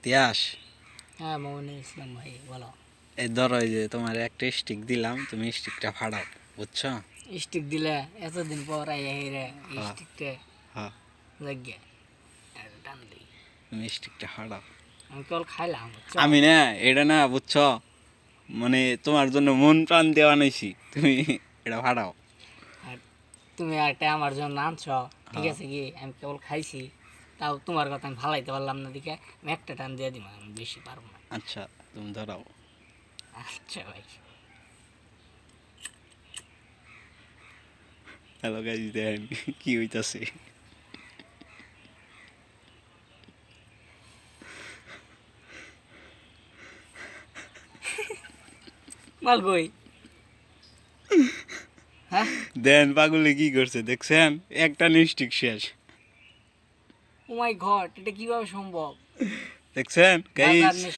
ইতিহাস। হ্যাঁ মমিনুল ইসলাম ভাই বলো। এই ধরো এই যে তোমার একটা স্টিক দিলাম, তুমি স্টিকটা ফাড়াও, বুঝছো? স্টিক দিলে এতদিন পর আইয়া হেরে হ্যাঁ স্টিকটা হ্যাঁ, লাগিয়ে টান দিই। তুমি স্টিকটা ফাড়াও। আমি কেবল খাইলাম বুঝছো? আমি না এটা না বুঝছো, মানে তোমার জন্য মন প্রাণ দিয়ে বানাইছি, তুমি এটা ফাড়াও। আর তুমি একটা আমার জন্য আনছ, ঠিক আছে কি আমি কেবল খাইছি, তাও তোমার কথা আমি ভালাইতে পারলাম না দিকে আমি একটা টান দিয়ে দিব, আমি বেশি পারবো না। আচ্ছা তুমি ধরাও। আচ্ছা ভাই। হ্যালো গাইজ, দেখেন কি হইতাছে। মাল কই? হ্যাঁ দেন পাগলে কি করছে দেখছেন, একটা স্টিক শেষ। ও মাই গড, এটা কিভাবে সম্ভব? দেখছেন গাইজ। বাজার